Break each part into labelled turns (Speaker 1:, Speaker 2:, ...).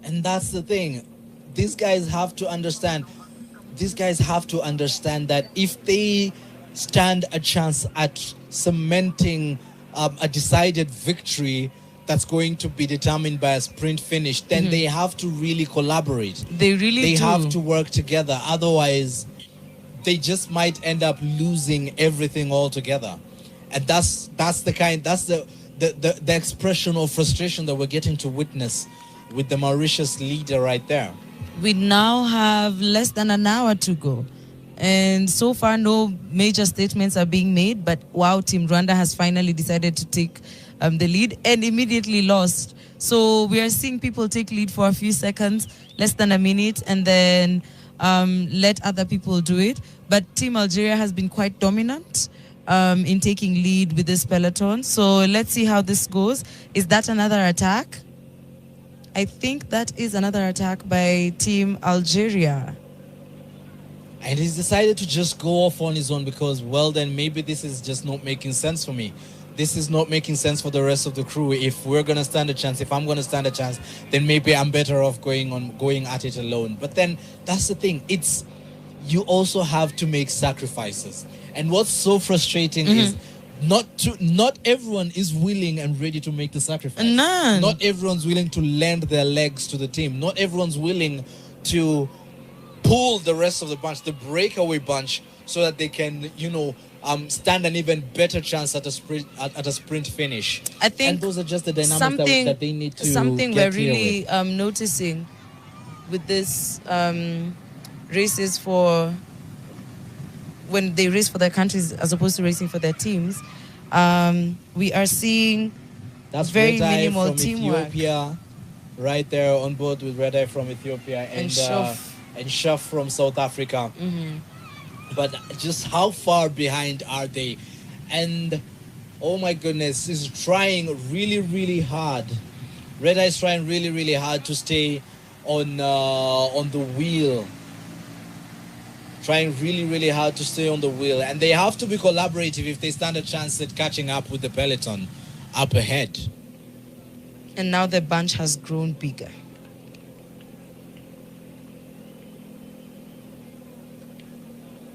Speaker 1: And that's the thing. These guys have to understand. These guys have to understand that if they stand a chance at cementing a decided victory that's going to be determined by a sprint finish, then they have to really collaborate. They have to work together. Otherwise, they just might end up losing everything altogether. And that's the expression of frustration that we're getting to witness with the Mauritius leader right there.
Speaker 2: We now have less than an hour to go. And so far, no major statements are being made. But wow, Team Rwanda has finally decided to take the lead and immediately lost. So we are seeing people take lead for a few seconds, less than a minute, and then let other people do it. But Team Algeria has been quite dominant in taking lead with this peloton. So let's see how this goes. Is that another attack? I think that is another attack by Team Algeria.
Speaker 1: And he's decided to just go off on his own because, well, then maybe this is just not making sense for me. This is not making sense for the rest of the crew. If we're going to stand a chance, if I'm going to stand a chance, then maybe I'm better off going at it alone. But then that's the thing. You also have to make sacrifices. And what's so frustrating is not everyone is willing and ready to make the sacrifice.
Speaker 2: None.
Speaker 1: Not everyone's willing to lend their legs to the team. Not everyone's willing to pull the rest of the bunch, the breakaway bunch, so that they can, stand an even better chance at a sprint finish.
Speaker 2: I think,
Speaker 1: and those are just the dynamics that they need to.
Speaker 2: Something we're really noticing with this races for when they race for their countries as opposed to racing for their teams, we are seeing
Speaker 1: that's
Speaker 2: very
Speaker 1: Red-Eye
Speaker 2: minimal
Speaker 1: from
Speaker 2: teamwork.
Speaker 1: Ethiopia, right there on board with Red-Eye from Ethiopia and Shaf from South Africa. But just how far behind are they? And oh my goodness, is trying really, really hard. Red-Eye is trying really, really hard to stay on the wheel. Trying really, really hard to stay on the wheel. And they have to be collaborative if they stand a chance at catching up with the peloton up ahead.
Speaker 2: And now the bunch has grown bigger.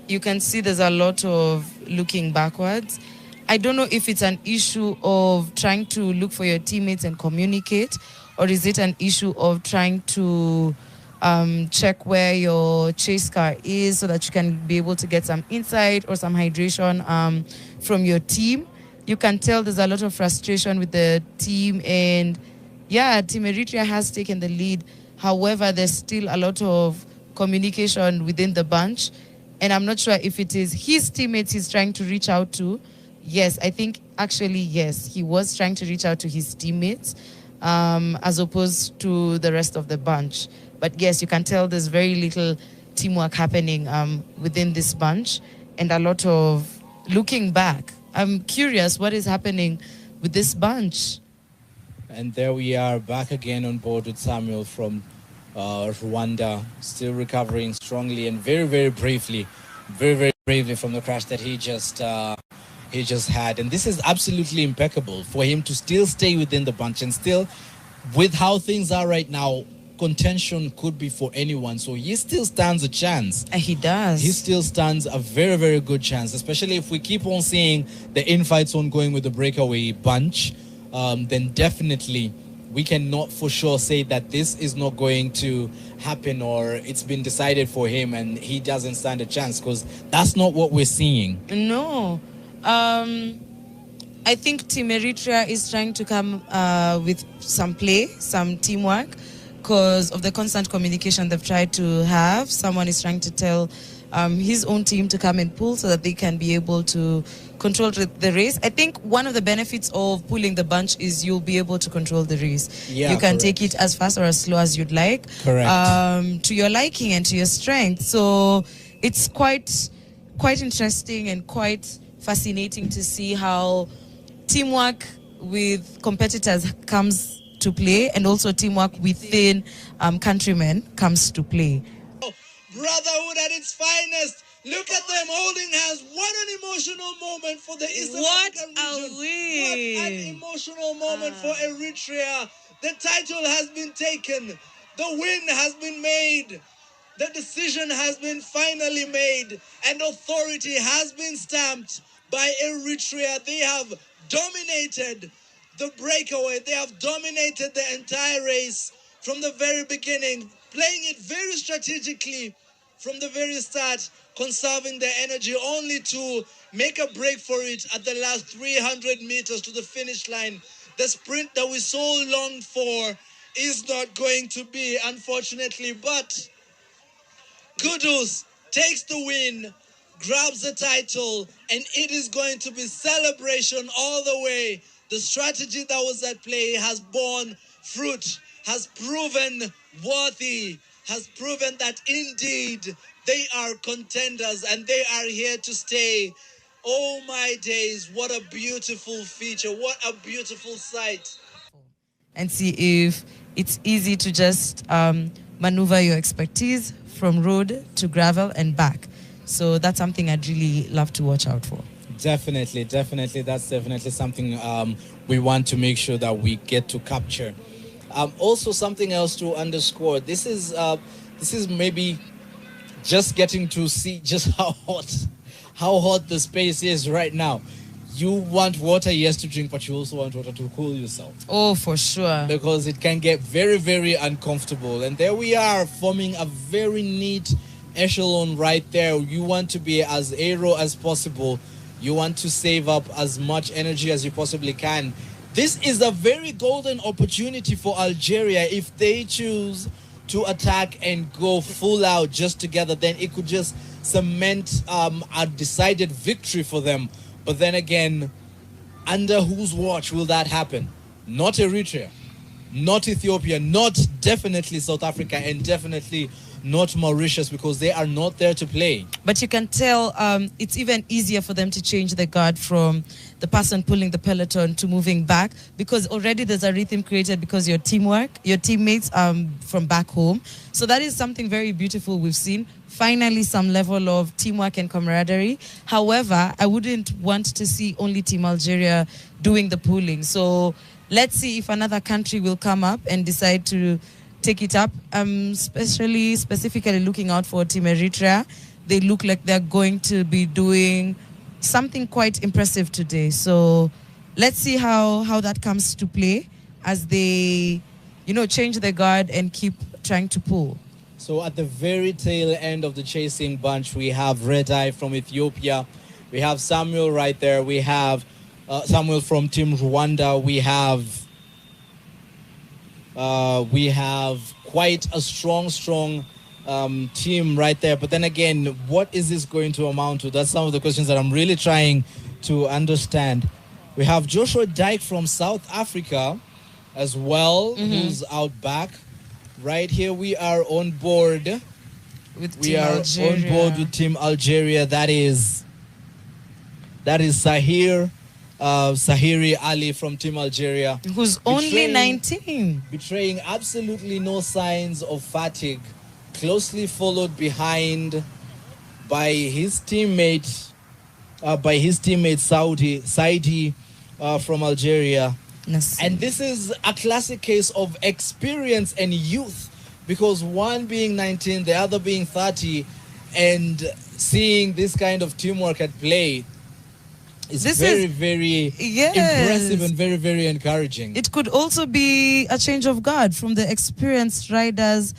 Speaker 2: You can see there's a lot of looking backwards. I don't know if it's an issue of trying to look for your teammates and communicate, or is it an issue of trying to check where your chase car is so that you can be able to get some insight or some hydration from your team. You can tell there's a lot of frustration with the team, and yeah, Team Eritrea has taken the lead. However, there's still a lot of communication within the bunch, and I'm not sure if it is his teammates he's trying to reach out to. Yes, I think actually, yes, he was trying to reach out to his teammates as opposed to the rest of the bunch. But yes, you can tell there's very little teamwork happening within this bunch and a lot of looking back. I'm curious what is happening with this bunch.
Speaker 1: And there we are back again on board with Samuel from Rwanda, still recovering strongly and very, very bravely from the crash that he just had. And this is absolutely impeccable for him to still stay within the bunch, and still with how things are right now, contention could be for anyone. So he still stands a chance.
Speaker 2: He does.
Speaker 1: He still stands a very, very good chance, especially if we keep on seeing the infights ongoing with the breakaway bunch. Then definitely we cannot for sure say that this is not going to happen or it's been decided for him and he doesn't stand a chance, because that's not what we're seeing.
Speaker 2: No. I think Team Eritrea is trying to come with some play, some teamwork, because of the constant communication they've tried to have. Someone is trying to tell his own team to come and pull so that they can be able to control the race. I think one of the benefits of pulling the bunch is you'll be able to control the race.
Speaker 1: Yeah,
Speaker 2: you can
Speaker 1: correct.
Speaker 2: take it as fast or as slow as you'd like.
Speaker 1: Correct.
Speaker 2: To your liking and to your strength. So it's quite interesting and quite fascinating to see how teamwork with competitors comes to play, and also teamwork within countrymen comes to play.
Speaker 1: Brotherhood at its finest. Look at them holding hands. What an emotional moment for the Eastern African region. What an emotional moment for Eritrea. The title has been taken. The win has been made. The decision has been finally made, and authority has been stamped by Eritrea. They have dominated the breakaway. They have dominated the entire race from the very beginning, playing it very strategically from the very start, conserving their energy, only to make a break for it at the last 300 meters to the finish line. The sprint that we so longed for is not going to be, unfortunately, but Kudus takes the win, grabs the title, and it is going to be celebration all the way. The strategy that was at play has borne fruit, has proven worthy, has proven that indeed they are contenders and they are here to stay. Oh my days, what a beautiful feature, what a beautiful sight.
Speaker 2: And see if it's easy to just maneuver your expertise from road to gravel and back. So that's something I'd really love to watch out for.
Speaker 1: Definitely. That's definitely something we want to make sure that we get to capture. Also, something else to underscore. This is maybe just getting to see just how hot the space is right now. You want water, yes, to drink, but you also want water to cool yourself.
Speaker 2: Oh, for sure.
Speaker 1: Because it can get very, very uncomfortable. And there we are, forming a very neat echelon right there. You want to be as aero as possible. You want to save up as much energy as you possibly can. This is a very golden opportunity for Algeria. If they choose to attack and go full out just together, then it could just cement a decided victory for them. But then again, under whose watch will that happen? Not Eritrea, not Ethiopia, not definitely South Africa, and definitely not Mauritius, because they are not there to play.
Speaker 2: But you can tell it's even easier for them to change the guard from the person pulling the peloton to moving back, because already there's a rhythm created because your teammates from back home. So that is something very beautiful we've seen. Finally, some level of teamwork and camaraderie. However, I wouldn't want to see only Team Algeria doing the pulling. So let's see if another country will come up and decide to take it up. Specifically looking out for Team Eritrea. They look like they're going to be doing something quite impressive today. So let's see how that comes to play as they, change the guard and keep trying to pull.
Speaker 1: So at the very tail end of the chasing bunch, we have Red Eye from Ethiopia. We have Samuel right there. We have Samuel from Team Rwanda. We have quite a strong team right there. But then again, what is this going to amount to? That's some of the questions that I'm really trying to understand. We have Joshua Dyke from South Africa as well, who's out back. Right here, we are on board.
Speaker 2: With
Speaker 1: we
Speaker 2: Team
Speaker 1: are
Speaker 2: Algeria.
Speaker 1: on board with Team Algeria. That is Sahiri Ali from Team Algeria,
Speaker 2: who's only 19,
Speaker 1: betraying absolutely no signs of fatigue. Closely followed behind by his teammate, Saidi from Algeria. And this is a classic case of experience and youth, because one being 19, the other being 30, and seeing this kind of teamwork at play is very impressive and very, very encouraging.
Speaker 2: It could also be a change of guard from the experienced riders.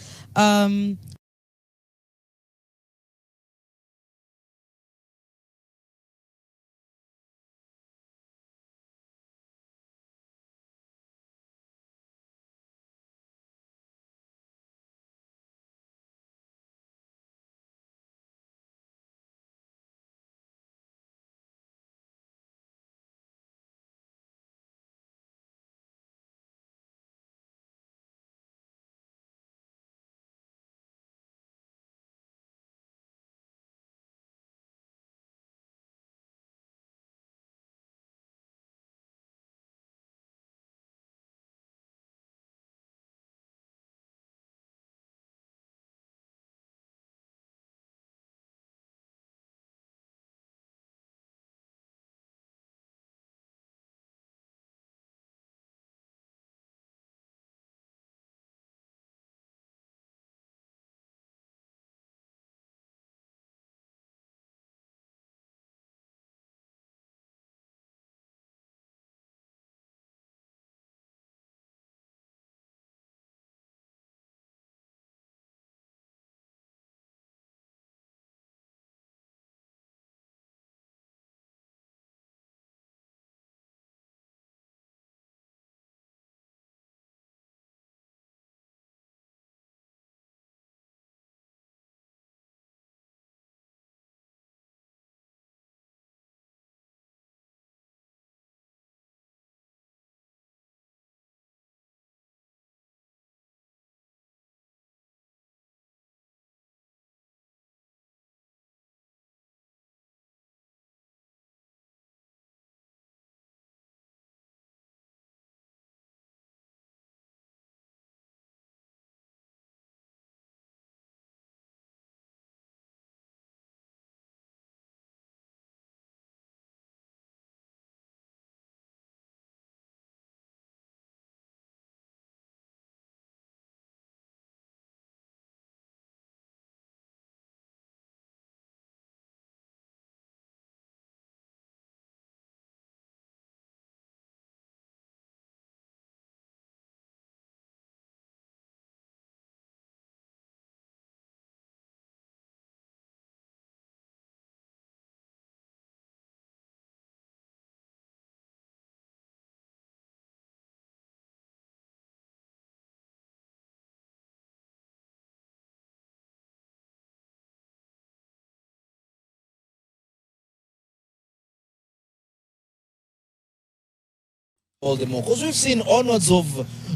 Speaker 1: all the more. Because we've seen onwards of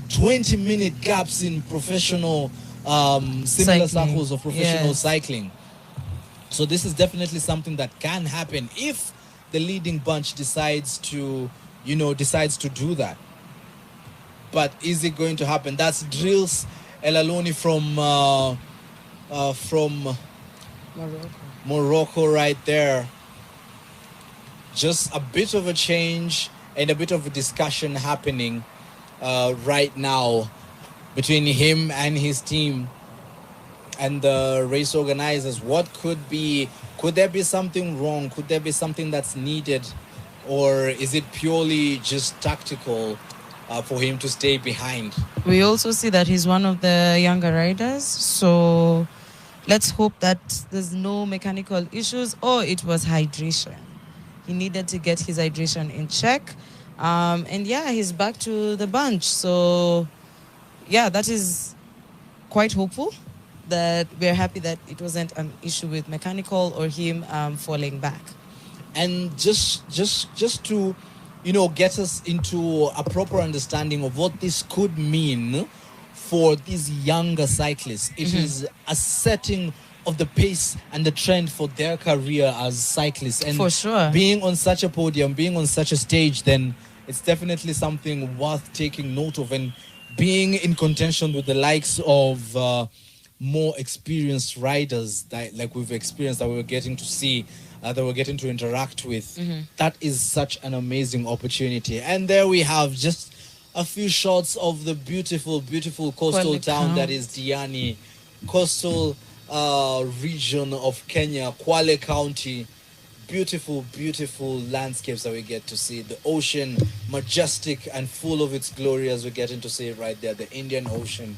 Speaker 1: 20-minute gaps in professional, similar circles of professional cycling. So this is definitely something that can happen if the leading bunch decides to do that. But is it going to happen? That's Drills Elaloni from Morocco right there. Just a bit of a change and a bit of a discussion happening right now between him and his team and the race organizers. Could there be something wrong? Could there be something that's needed? Or is it purely just tactical for him to stay behind?
Speaker 2: We also see that he's one of the younger riders. So let's hope that there's no mechanical issues or it was hydration. He needed to get his hydration in check. And yeah, he's back to the bunch. So yeah, that is quite hopeful. That we're happy that it wasn't an issue with mechanical or him falling back.
Speaker 1: And just to, get us into a proper understanding of what this could mean for these younger cyclists. It is a setting of the pace and the trend for their career as cyclists. And
Speaker 2: for sure,
Speaker 1: being on such a podium, being on such a stage, then it's definitely something worth taking note of, and being in contention with the likes of more experienced riders like we've experienced, that we were getting to see, that we're getting to interact with. That is such an amazing opportunity. And there we have just a few shots of the beautiful, beautiful coastal town that is Diani, coastal region of Kenya, Kwale County. Beautiful, beautiful landscapes that we get to see. The ocean, majestic and full of its glory, as we're getting to see it right there. The Indian Ocean,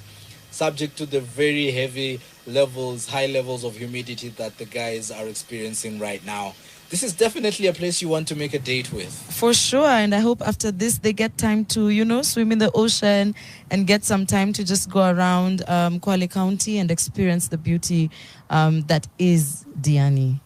Speaker 1: subject to the very heavy levels, high levels of humidity that the guys are experiencing right now. This is definitely a place you want to make a date with. For
Speaker 2: sure, and I hope after this they get time to, swim in the ocean and get some time to just go around Kwale County and experience the beauty that is Diani.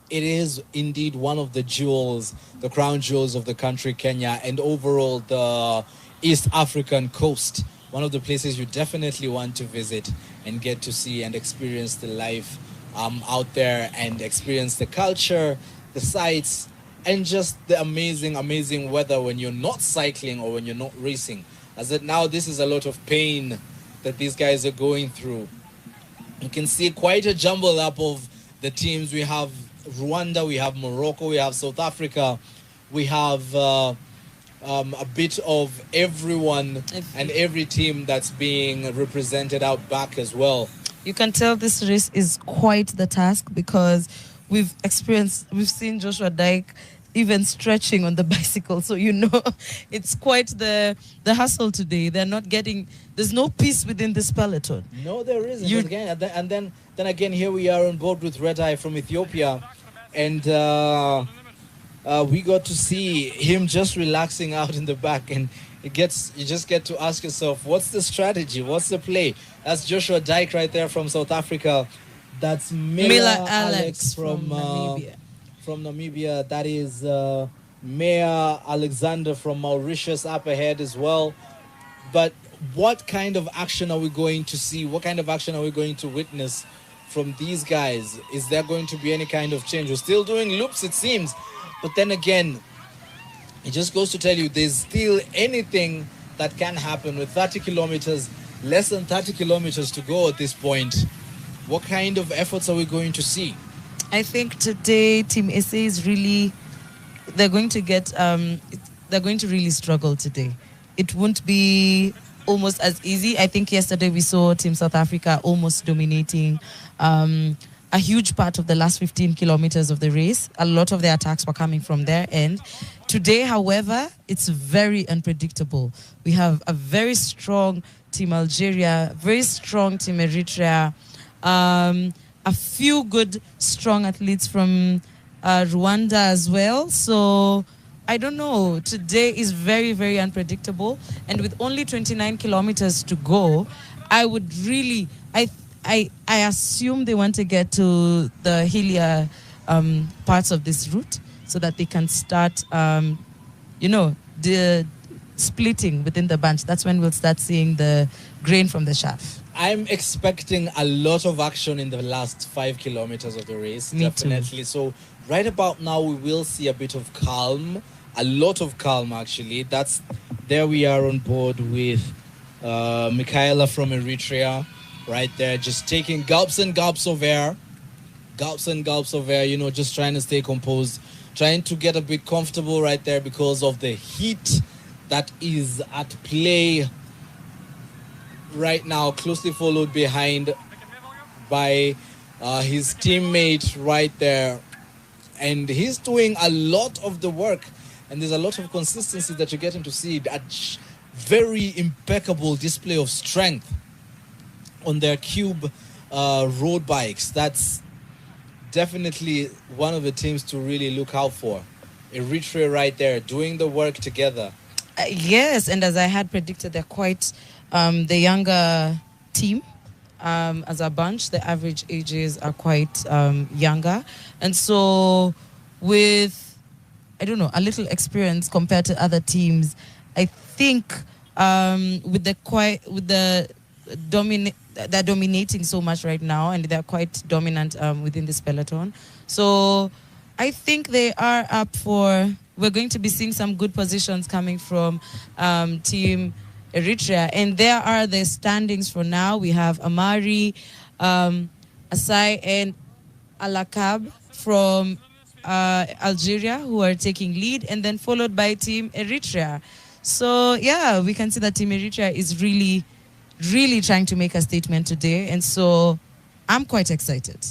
Speaker 1: It is indeed one of the jewels, the crown jewels of the country, Kenya, and overall the East African coast. One of the places you definitely want to visit and get to see and experience the life out there, and experience the culture, the sights, and just the amazing, amazing weather when you're not cycling or when you're not racing. As that now, this is a lot of pain that these guys are going through. You can see quite a jumble up of the teams. We have Rwanda, we have Morocco, we have South Africa, we have a bit of everyone and every team that's being represented out back as well.
Speaker 2: You can tell this race is quite the task, because we've seen Joshua Dyke even stretching on the bicycle. So, it's quite the hustle today. There's no peace within this peloton.
Speaker 1: No, there isn't. And then again, here we are on board with Red Eye from Ethiopia. And we got to see him just relaxing out in the back. And you just get to ask yourself, what's the strategy? What's the play? That's Joshua Dyke right there from South Africa. That's Mila Alex from Namibia. From Namibia. That is Maya Alexander from Mauritius up ahead as well. But what kind of action are we going to see? What kind of action are we going to witness from these guys? Is there going to be any kind of change? We're still doing loops, it seems. But then again, it just goes to tell you there's still anything that can happen with 30 kilometers, less than 30 kilometers to go at this point. What kind of efforts are we going to see?
Speaker 2: I think today Team SA is really, they're going to really struggle today. It won't be almost as easy. I think yesterday we saw Team South Africa almost dominating a huge part of the last 15 kilometers of the race. A lot of the attacks were coming from their end. Today, however, it's very unpredictable. We have a very strong Team Algeria, very strong Team Eritrea, a few good, strong athletes from Rwanda as well. So I don't know. Today is very, very unpredictable. And with only 29 kilometers to go, I would really, I assume they want to get to the hillier parts of this route so that they can start, splitting within the bunch, that's when we'll start seeing the grain from the chaff.
Speaker 1: I'm expecting a lot of action in the last 5 kilometers of the race.
Speaker 2: Me
Speaker 1: definitely.
Speaker 2: too.
Speaker 1: So right about now, we will see a bit of calm, a lot of calm actually. There we are on board with Michaela from Eritrea, right there, just taking gulps and gulps of air, just trying to stay composed, trying to get a bit comfortable right there because of the heat that is at play right now, closely followed behind by his teammate right there. And he's doing a lot of the work, and there's a lot of consistency that you're getting to see. A very impeccable display of strength on their cube road bikes. That's definitely one of the teams to really look out for. Eritrea right there, doing the work together.
Speaker 2: Yes, and as I had predicted, they're quite the younger team. As a bunch, the average ages are quite younger. And so with, I don't know, a little experience compared to other teams, I think they're dominating so much right now, and they're quite dominant within this peloton. So I think they are up for, we're going to be seeing some good positions coming from Team Eritrea. And there are the standings for now. We have Amari, Asai, and Alakab from Algeria, who are taking lead, and then followed by Team Eritrea. So yeah, we can see that Team Eritrea is really, really trying to make a statement today. And so I'm quite excited.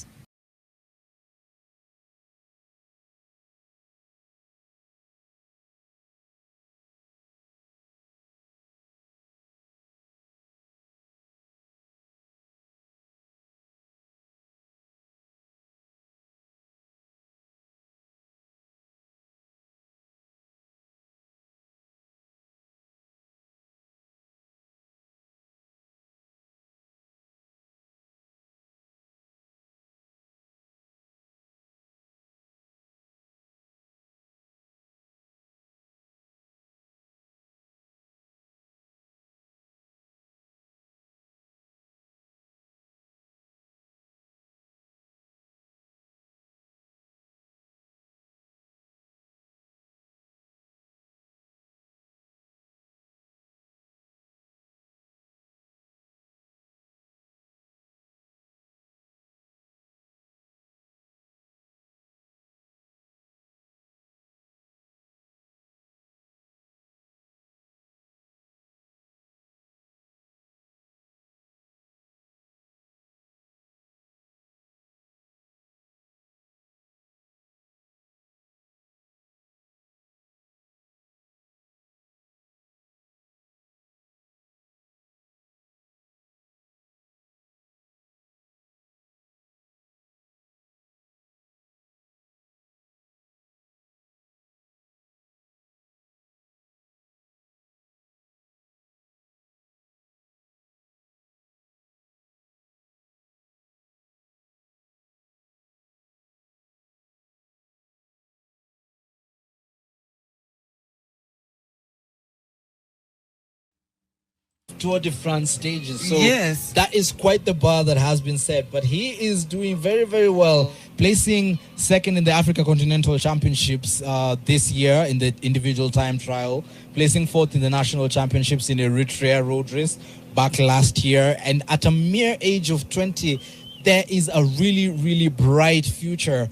Speaker 1: Tour de France stages. So
Speaker 2: yes,
Speaker 1: that is quite the bar that has been set. But he is doing very, very well, placing second in the Africa Continental Championships this year in the individual time trial, placing fourth in the national championships in Eritrea road race back last year. And at a mere age of 20, there is a really, really bright future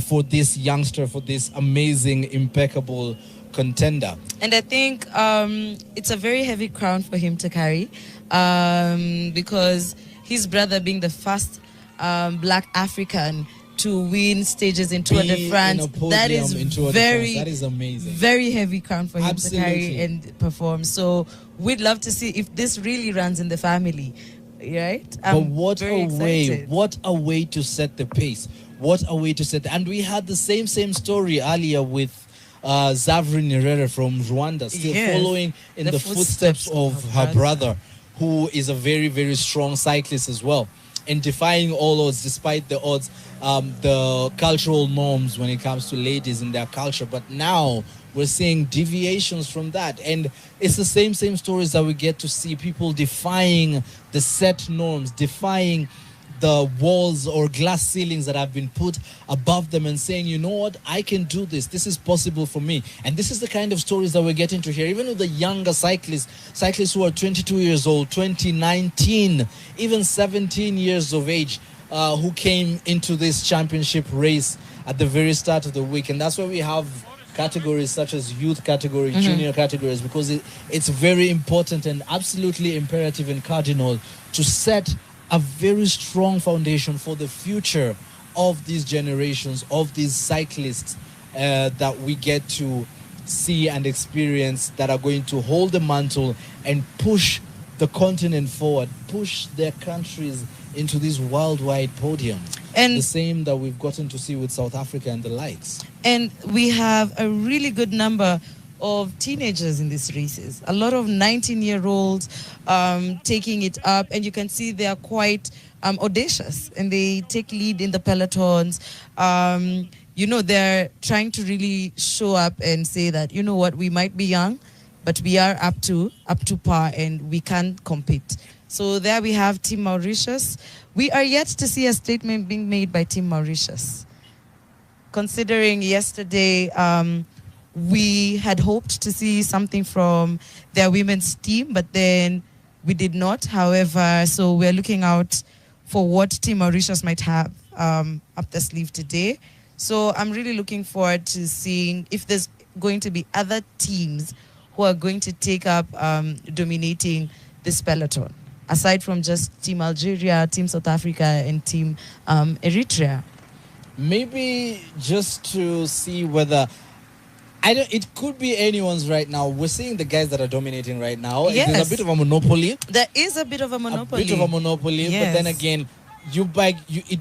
Speaker 1: for this youngster, for this amazing, impeccable contender.
Speaker 2: And I think it's a very heavy crown for him to carry because his brother being the first black African to win stages in Tour de France, that is amazing. Very heavy crown for him to carry and perform. So we'd love to see if this really runs in the family, right?
Speaker 1: But what a way to set the pace. What a way to set. And we had the same story earlier with Zavrin Herrera from Rwanda, still following in the footsteps of her brother, who is a very, very strong cyclist as well, and defying all odds, despite the odds, the cultural norms when it comes to ladies in their culture. But now we're seeing deviations from that. And it's the same stories that we get to see, people defying the set norms, defying the walls or glass ceilings that have been put above them and saying, you know what, I can do this. This is possible for me. And this is the kind of stories that we're getting to hear, even with the younger cyclists who are 22 years old, 19, even 17 years of age, who came into this championship race at the very start of the week. And that's why we have categories such as youth category, junior categories, because it's very important and absolutely imperative and cardinal to set a very strong foundation for the future of these generations, of these cyclists that we get to see and experience, that are going to hold the mantle and push the continent forward, push their countries into these worldwide podiums. And the same that we've gotten to see with South Africa and the likes.
Speaker 2: And we have a really good number of teenagers in these races. A lot of 19-year-olds taking it up, and you can see they are quite audacious, and they take lead in the pelotons. You know, they're trying to really show up and say that, you know what, we might be young, but we are up to par, and we can compete. So there we have Team Mauritius. We are yet to see a statement being made by Team Mauritius. Considering yesterday, we had hoped to see something from their women's team, but then we did not. However, so we're looking out for what Team Mauritius might have up their sleeve today. So I'm really looking forward to seeing if there's going to be other teams who are going to take up dominating this peloton, aside from just Team Algeria, Team South Africa, and Team Eritrea.
Speaker 1: Maybe just to see whether... it could be anyone's right now. We're seeing the guys that are dominating right now.
Speaker 2: Yes.
Speaker 1: There's a bit of a monopoly.
Speaker 2: There is a bit of a monopoly.
Speaker 1: Yes. But then again,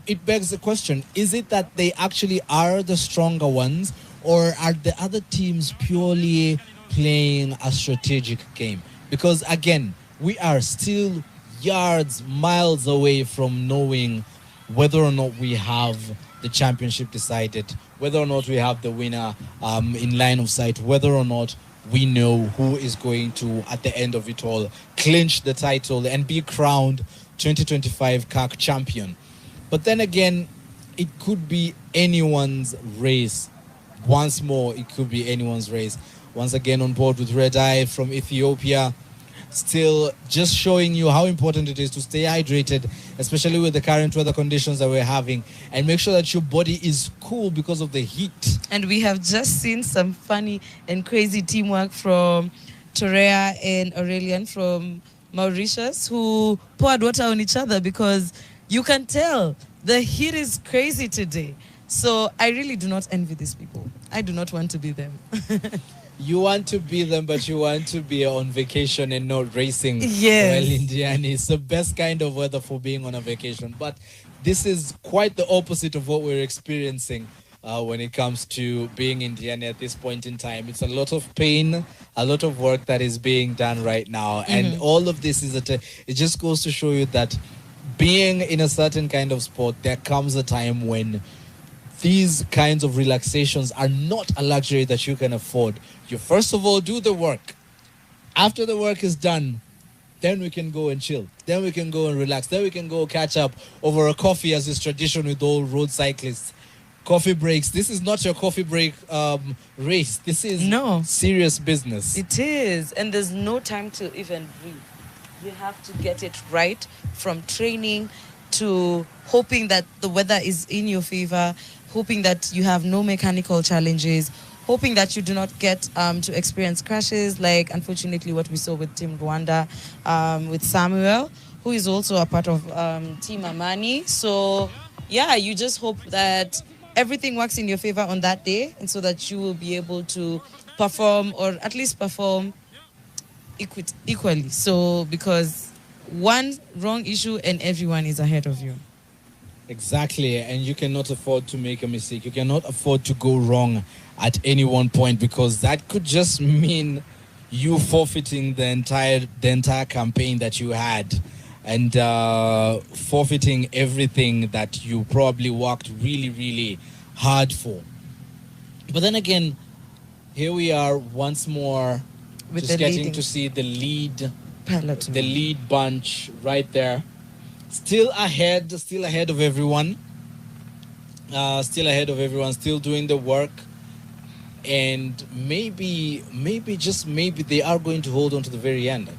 Speaker 1: it begs the question, is it that they actually are the stronger ones, or are the other teams purely playing a strategic game? Because again, we are still yards, miles away from knowing whether or not we have the championship decided, whether or not we have the winner in line of sight, whether or not we know who is going to, at the end of it all, clinch the title and be crowned 2025 CAC champion. But then again, it could be anyone's race. Once more, it could be anyone's race. Once again, on board with Red Eye from Ethiopia. Still just showing you how important it is to stay hydrated, especially with the current weather conditions that we're having, and make sure that your body is cool because of the heat.
Speaker 2: And we have just seen some funny and crazy teamwork from Torea and Aurelian from Mauritius, who poured water on each other, because you can tell the heat is crazy today. So I really do not envy these people. I do not want to be them.
Speaker 1: You want to be them, but you want to be on vacation and not racing.
Speaker 2: Yes.
Speaker 1: Well, Indiana, it's the best kind of weather for being on a vacation. But this is quite the opposite of what we're experiencing when it comes to being Indiana at this point in time. It's a lot of pain, a lot of work that is being done right now. And all of this is, it just goes to show you that being in a certain kind of sport, there comes a time when these kinds of relaxations are not a luxury that you can afford. You first of all do the work. After the work is done, then we can go and chill. Then we can go and relax. Then we can go catch up over a coffee, as is tradition with all road cyclists. Coffee breaks. This is not your coffee break race. This is serious business.
Speaker 2: It is. And there's no time to even breathe. You have to get it right, from training to hoping that the weather is in your favor, hoping that you have no mechanical challenges, hoping that you do not get to experience crashes like, unfortunately, what we saw with Team Rwanda, with Samuel, who is also a part of Team Amani. So, yeah, you just hope that everything works in your favor on that day, and so that you will be able to perform, or at least perform equally. So, because one wrong issue and everyone is ahead of you.
Speaker 1: Exactly, and you cannot afford to make a mistake. You cannot afford to go wrong at any one point, because that could just mean you forfeiting the entire campaign that you had, and forfeiting everything that you probably worked really, really hard for. But then again, Here we are once more,
Speaker 2: With
Speaker 1: just
Speaker 2: the
Speaker 1: getting
Speaker 2: leading
Speaker 1: to see the lead
Speaker 2: peloton.
Speaker 1: the lead bunch right there. Still ahead of everyone. Still doing the work. And maybe, just maybe, they are going to hold on to the very end.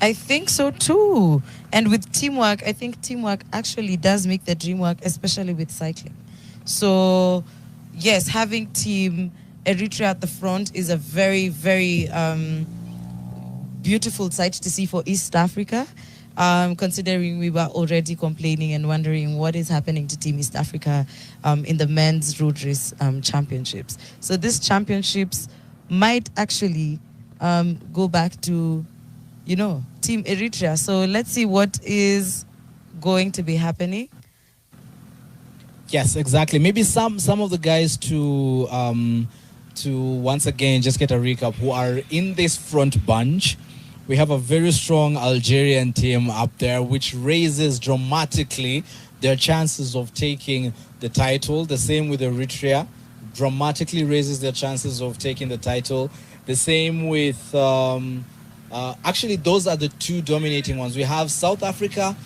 Speaker 2: I think so too. And with teamwork, I think teamwork actually does make the dream work, especially with cycling. So, yes, having Team Eritrea at the front is a very, very beautiful sight to see for East Africa, considering we were already complaining and wondering what is happening to Team East Africa in the men's road race championships. So these championships might actually go back to, Team Eritrea. So let's see what is going to be happening.
Speaker 1: Yes, exactly. Maybe some of the guys to once again just get a recap who are in this front bunch. We have a very strong Algerian team up there, which raises dramatically their chances of taking the title. The same with Eritrea, dramatically raises their chances of taking the title. The same with, actually, those are the two dominating ones. We have South Africa,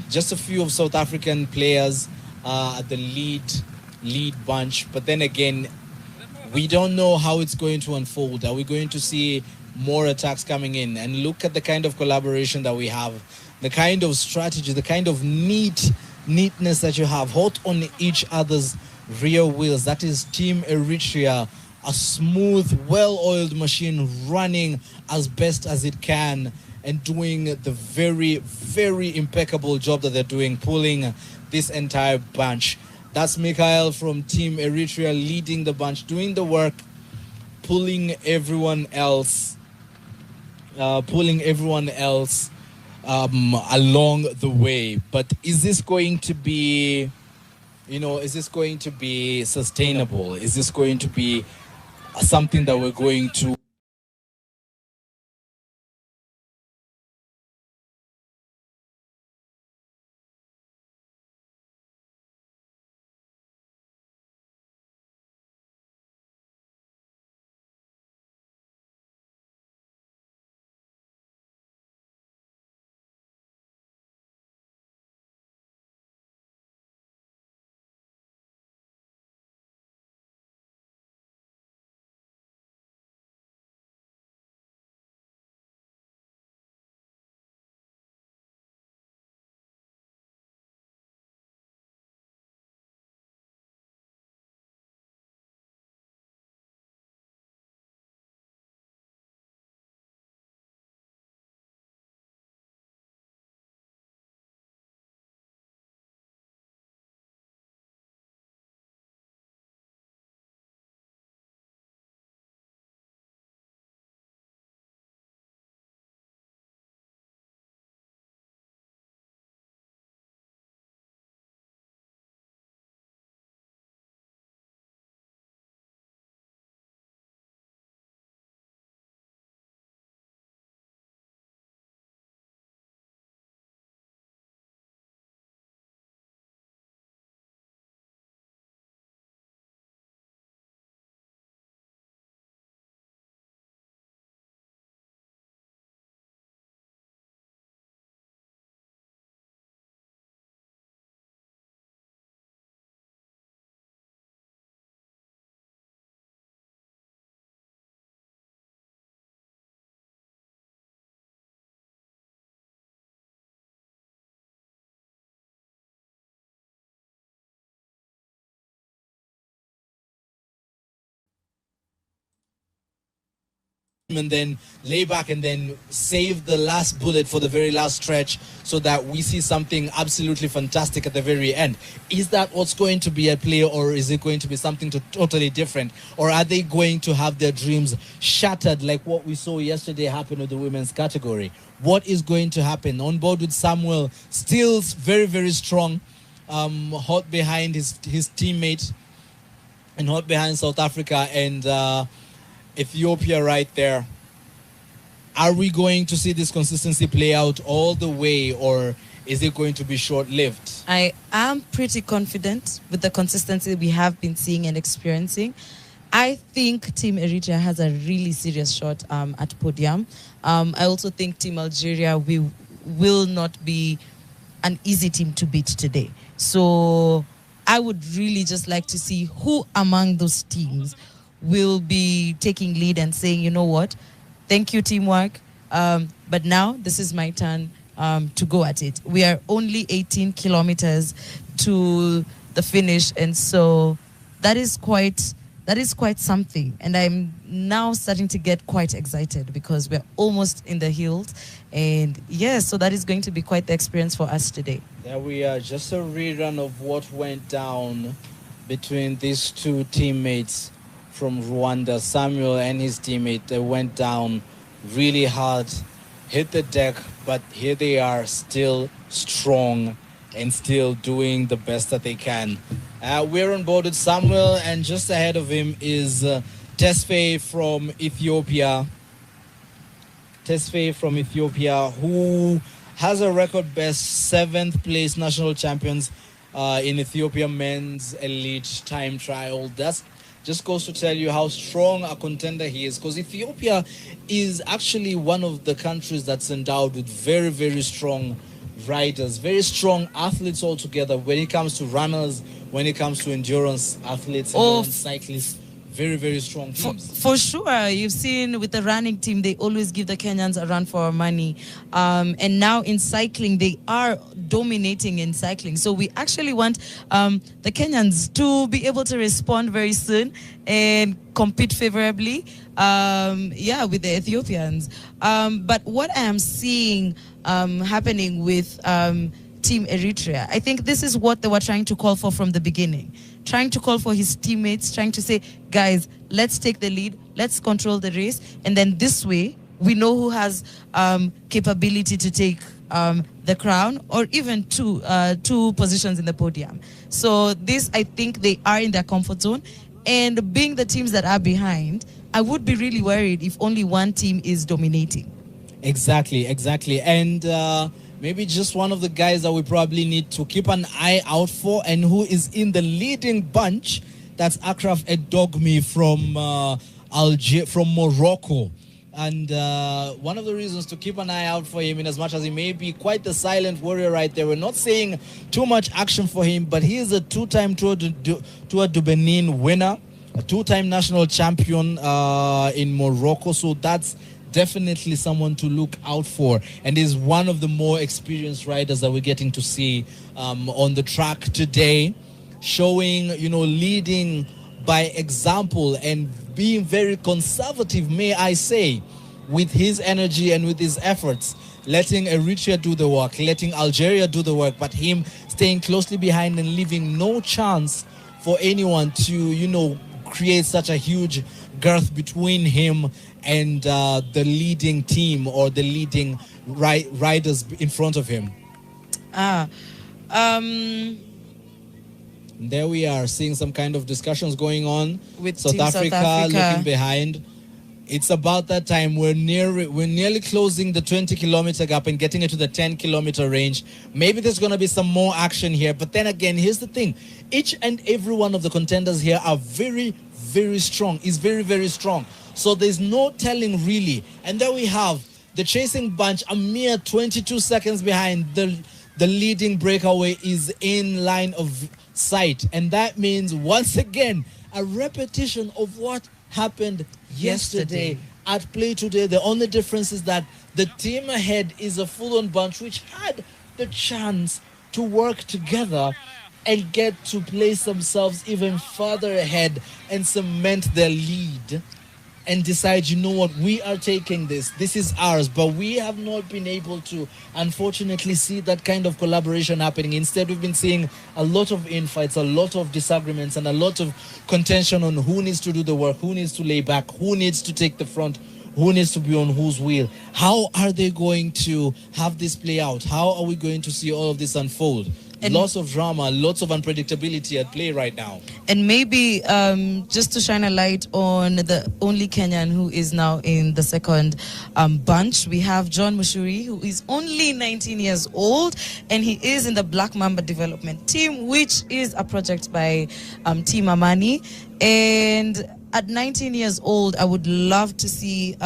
Speaker 1: just a few of South African players at the lead bunch. But then again, we don't know how it's going to unfold. Are we going to see more attacks coming in? And look at the kind of collaboration that we have, the kind of strategy, the kind of neatness that you have, hot on each other's rear wheels. That is Team Eritrea, a smooth, well-oiled machine running as best as it can and doing the very, very impeccable job that they're doing, pulling this entire bunch. That's Mikhail from Team Eritrea leading the bunch, doing the work, pulling everyone else along the way. But is this going to be, sustainable? Is this going to be something that we're going to and then lay back and then save the last bullet for the very last stretch so that we see something absolutely fantastic at the very end? Is that what's going to be at play, or is it going to be something totally different? Or are they going to have their dreams shattered like what we saw yesterday happen with the women's category? What is going to happen? On board with Samuel, still very, very strong, hot behind his teammate and hot behind South Africa and Ethiopia right there. Are we going to see this consistency play out all the way, or is it going to be short-lived?
Speaker 2: I am pretty confident with the consistency we have been seeing and experiencing. I think Team Eritrea has a really serious shot at podium. I also think Team Algeria will not be an easy team to beat today. So I would really just like to see who among those teams will be taking lead and saying, you know what, thank you, teamwork, but now this is my turn to go at it. We are only 18 kilometers to the finish, and so that is quite something. And I'm now starting to get quite excited because we're almost in the hills. And yes, so that is going to be quite the experience for us today.
Speaker 1: There we are, just a rerun of what went down between these two teammates from Rwanda. Samuel and his teammate, they went down really hard, hit the deck, but here they are, still strong and still doing the best that they can. We're on board with Samuel, and just ahead of him is Tesfaye from Ethiopia. Tesfaye from Ethiopia, who has a record best 7th place national champions in Ethiopia men's elite time trial. That's just goes to tell you how strong a contender he is, because Ethiopia is actually one of the countries that's endowed with very, very strong riders, very strong athletes altogether when it comes to runners, when it comes to endurance athletes, endurance cyclists. Very, very strong teams.
Speaker 2: For sure. You've seen with the running team, they always give the Kenyans a run for our money. And now in cycling, they are dominating in cycling. So we actually want the Kenyans to be able to respond very soon and compete favorably, with the Ethiopians. But what I am seeing happening with Team Eritrea, I think this is what they were trying to call for from the beginning. Trying to call for his teammates, trying to say, guys, let's take the lead, let's control the race, and then this way, we know who has capability to take the crown, or even two positions in the podium. So this, I think they are in their comfort zone, and being the teams that are behind, I would be really worried if only one team is dominating.
Speaker 1: Exactly. And maybe just one of the guys that we probably need to keep an eye out for, and who is in the leading bunch, that's Akraf Edogmi from Morocco. And one of the reasons to keep an eye out for him, in as much as he may be quite the silent warrior right there, we're not seeing too much action for him, but he is a two-time Tour du Benin winner, a two-time national champion in Morocco, so that's definitely someone to look out for, and is one of the more experienced riders that we're getting to see on the track today, showing, leading by example and being very conservative, may I say, with his energy and with his efforts, letting Eritrea do the work, letting Algeria do the work, but him staying closely behind and leaving no chance for anyone to, create such a huge girth between him and the leading team or the leading riders in front of him. There we are, seeing some kind of discussions going on with South Africa looking behind. It's about that time. We're nearly closing the 20-kilometer gap and getting into the 10-kilometer range. Maybe there's going to be some more action here. But then again, here's the thing. Each and every one of the contenders here are very, very strong. Is very, very strong. So there's no telling really. And there we have the chasing bunch, a mere 22 seconds behind. The leading breakaway is in line of sight. And that means, once again, a repetition of what happened yesterday at play today. The only difference is that the team ahead is a full-on bunch which had the chance to work together and get to place themselves even further ahead and cement their lead and decide, you know what, we are taking this is ours. But we have not been able to, unfortunately, see that kind of collaboration happening. Instead, we've been seeing a lot of infights, a lot of disagreements, and a lot of contention on who needs to do the work, who needs to lay back, who needs to take the front, who needs to be on whose wheel. How are they going to have this play out? How are we going to see all of this unfold? And lots of drama, lots of unpredictability at play right now. And
Speaker 2: maybe just to shine a light on the only Kenyan who is now in the second bunch, we have John Mushuri, who is only 19 years old, and he is in the Black Mamba Development Team, which is a project by Team Amani. And at 19 years old, I would love to see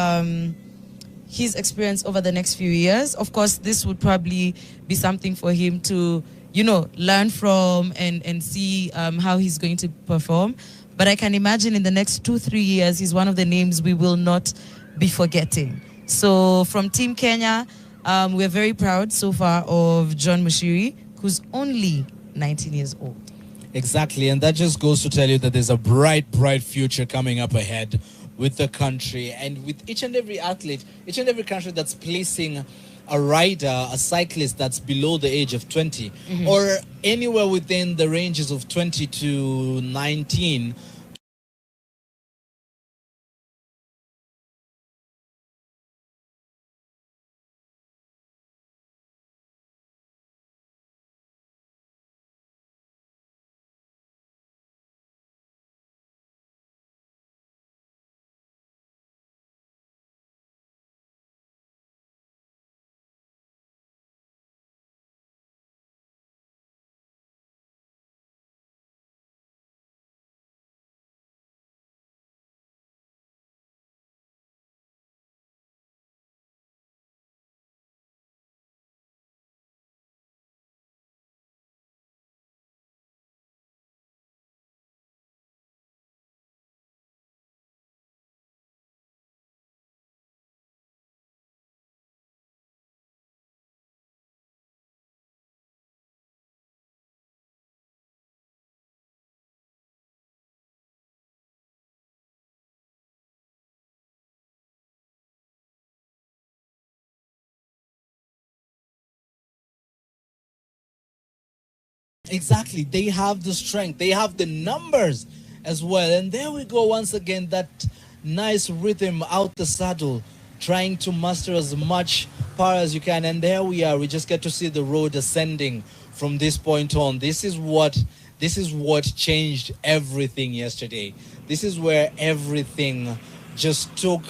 Speaker 2: his experience over the next few years. Of course, this would probably be something for him to, you know, learn from and see how he's going to perform. But I can imagine in the next 2-3 years, he's one of the names we will not be forgetting. So from Team Kenya, we're very proud so far of John Mushiri, who's only 19 years old.
Speaker 1: Exactly, and that just goes to tell you that there's a bright future coming up ahead with the country, and with each and every athlete, each and every country that's placing a rider, a cyclist that's below the age of 20, or anywhere within the ranges of 20 to 19. Exactly, they have the strength, they have the numbers as well. And there we go once again, that nice rhythm out the saddle, trying to master as much power as you can. And there we are, we just get to see the road ascending from this point on. This is what changed everything yesterday. This is where everything just took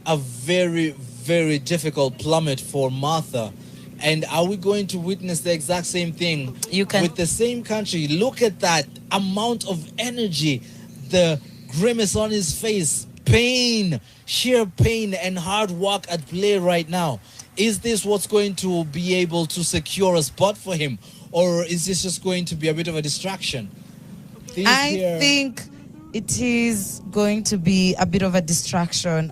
Speaker 1: a very difficult plummet for Martha. And are we going to witness the exact same thing with the same country? Look at that amount of energy, the grimace on his face, pain, sheer pain and hard work at play right now. Is this what's going to be able to secure a spot for him? Or is this just going to be a bit of a distraction?
Speaker 2: I think it is going to be a bit of a distraction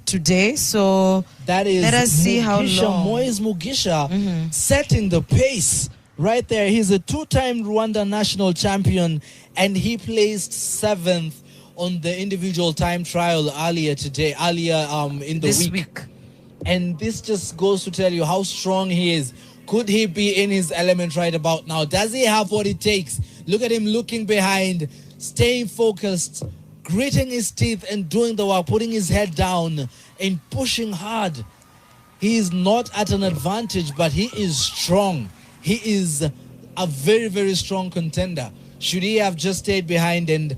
Speaker 2: today. So
Speaker 1: that is,
Speaker 2: let us see how
Speaker 1: long. Moise Mugisha setting the pace right there. He's a two-time Rwanda national champion, and he placed 7th on the individual time trial earlier in the week. And this just goes to tell you how strong he is. Could he be in his element right about now? Does he have what it takes? Look at him looking behind, staying focused, gritting his teeth and doing the work, putting his head down and pushing hard. He is not at an advantage, but he is strong. He is a very strong contender. Should he have just stayed behind and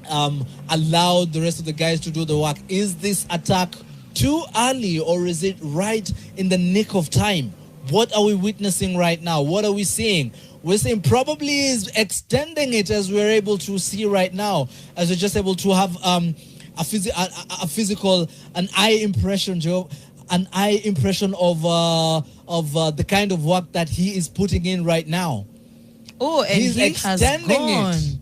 Speaker 1: allowed the rest of the guys to do the work? Is this attack too early, or is it right in the nick of time? What are we witnessing right now? What are we seeing? We're seeing probably is extending it, as we're able to see right now, as we're just able to have a physical, an eye impression of the kind of work that he is putting in right now.
Speaker 2: Oh, and
Speaker 1: he's extending it.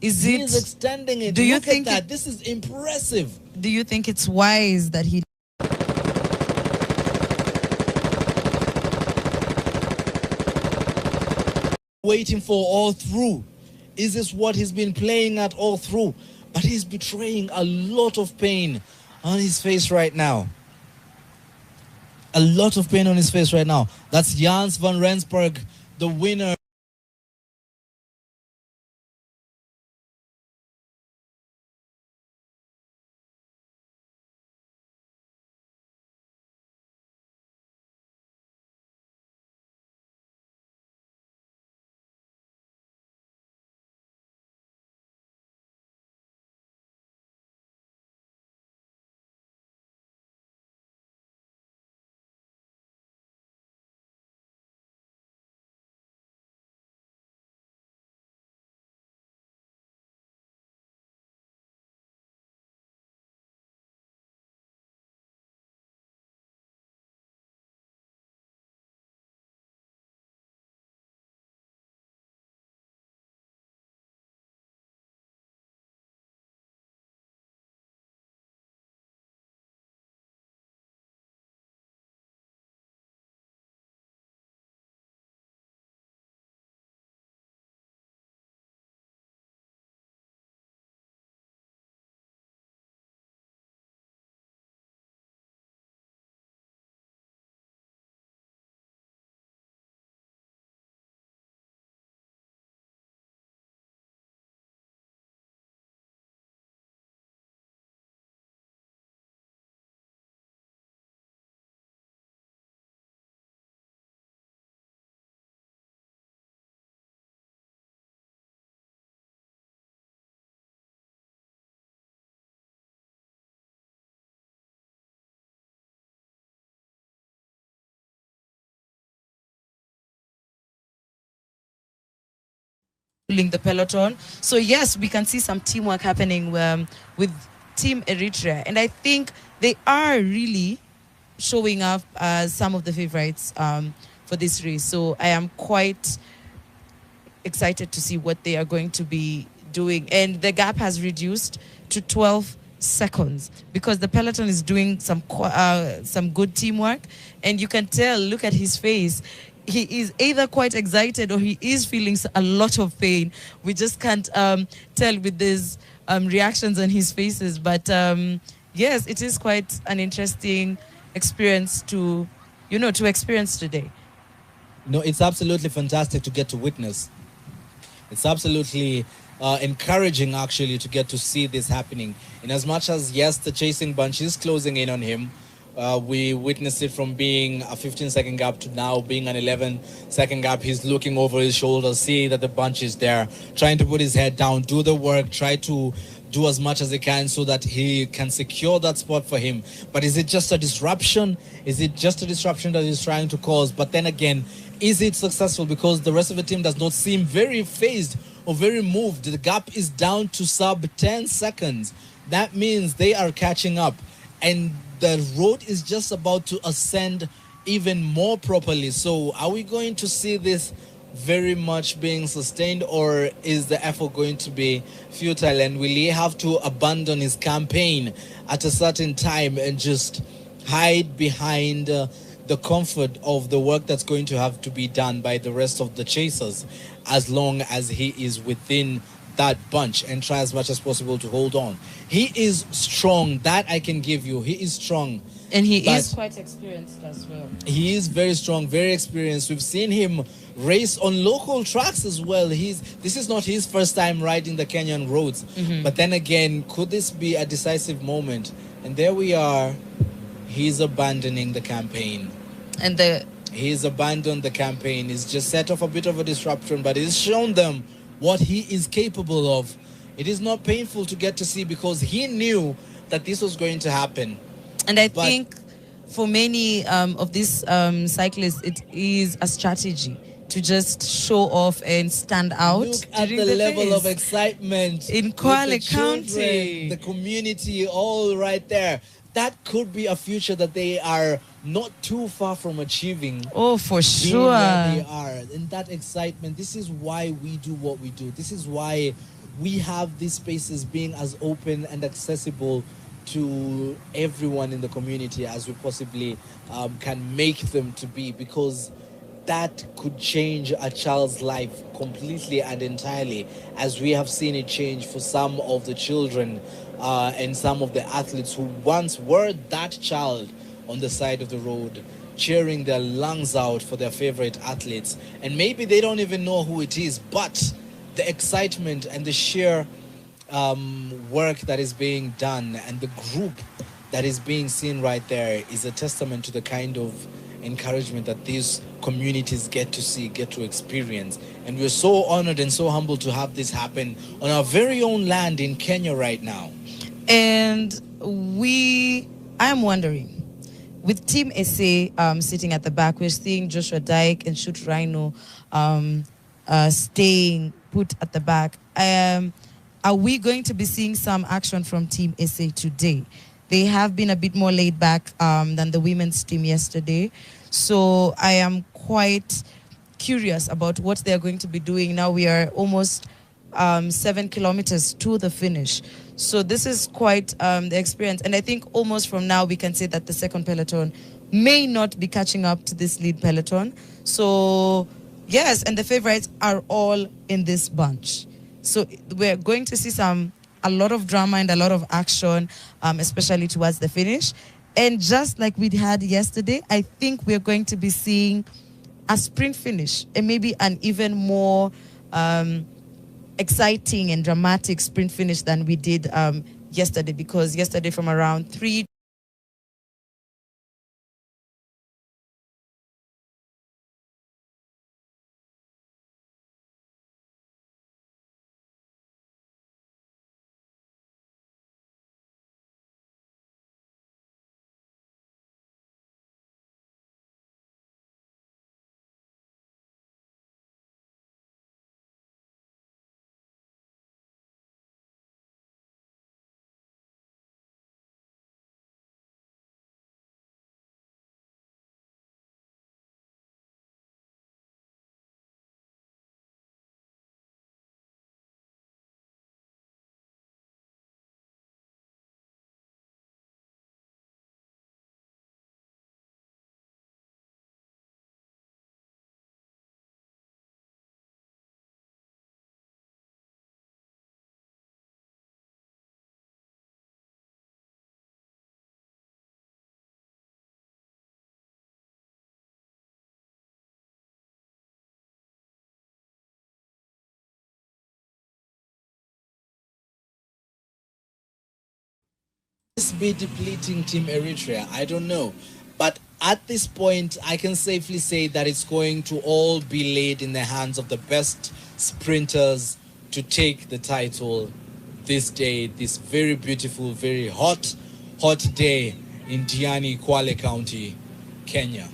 Speaker 2: He's
Speaker 1: extending it. Do you think that this is impressive?
Speaker 2: Do you think it's wise that he
Speaker 1: waiting for all through? Is this what he's been playing at all through? But he's betraying a lot of pain on his face right now. A lot of pain on his face right now. That's Jans van Rensburg, the winner.
Speaker 2: pulling the peloton. So yes, we can see some teamwork happening with Team Eritrea, and I think they are really showing up as some of the favorites for this race. So I am quite excited to see what they are going to be doing, and the gap has reduced to 12 seconds because the peloton is doing some good teamwork, and you can tell, look at his face, he is either quite excited or he is feeling a lot of pain. We just can't tell with these reactions on his faces, but yes, it is quite an interesting experience to experience today.
Speaker 1: No, it's absolutely fantastic to get to witness. It's absolutely encouraging, actually, to get to see this happening. In as much as, yes, the chasing bunch is closing in on him, we witnessed it from being a 15-second gap to now being an 11-second gap. He's looking over his shoulder, see that the bunch is there, trying to put his head down, do the work, try to do as much as he can so that he can secure that spot for him. But is it just a disruption? Is it just a disruption that he's trying to cause? But then again, is it successful? Because the rest of the team does not seem very phased or very moved. The gap is down to sub 10 seconds. That means they are catching up. And the road is just about to ascend even more properly. So are we going to see this very much being sustained, or is the effort going to be futile, and will he have to abandon his campaign at a certain time and just hide behind the comfort of the work that's going to have to be done by the rest of the chasers, as long as he is within that bunch, and try as much as possible to hold on? He is strong, that I can give you. He is strong.
Speaker 2: And he is quite experienced as well.
Speaker 1: He is very strong, very experienced. We've seen him race on local tracks as well. This is not his first time riding the Kenyan roads. But then again, could this be a decisive moment? And there we are. He's abandoning the campaign. He's abandoned the campaign. He's just set off a bit of a disruption, but he's shown them what he is capable of. It is not painful to get to see, because he knew that this was going to happen.
Speaker 2: And I think for many of these cyclists, it is a strategy to just show off and stand out.
Speaker 1: Look at the level of excitement
Speaker 2: in Kwale County.
Speaker 1: The community, all right there. That could be a future that they are not too far from achieving.
Speaker 2: Oh, for sure.
Speaker 1: Where they are. And that excitement, this is why we do what we do. This is why we have these spaces being as open and accessible to everyone in the community as we possibly can make them to be, because that could change a child's life completely and entirely, as we have seen it change for some of the children and some of the athletes who once were that child on the side of the road, cheering their lungs out for their favorite athletes. And maybe they don't even know who it is, but the excitement and the sheer work that is being done and the group that is being seen right there is a testament to the kind of encouragement that these communities get to see, get to experience. And we're so honored and so humbled to have this happen on our very own land in Kenya right now.
Speaker 2: And I am wondering, with Team SA sitting at the back, we're seeing Joshua Dyke and Shoot Rhino staying put at the back. Are we going to be seeing some action from Team SA today? They have been a bit more laid back than the women's team yesterday. So I am quite curious about what they're going to be doing. Now we are almost 7 kilometers to the finish. So this is quite the experience. And I think almost from now we can say that the second peloton may not be catching up to this lead peloton. So yes, and the favorites are all in this bunch. So we're going to see a lot of drama and a lot of action, especially towards the finish. And just like we had yesterday, I think we're going to be seeing a sprint finish, and maybe an even more exciting and dramatic sprint finish than we did yesterday, because yesterday from around 3
Speaker 1: be depleting Team Eritrea? I don't know. But at this point, I can safely say that it's going to all be laid in the hands of the best sprinters to take the title this day, this very beautiful, very hot day in Diani, Kwale County, Kenya.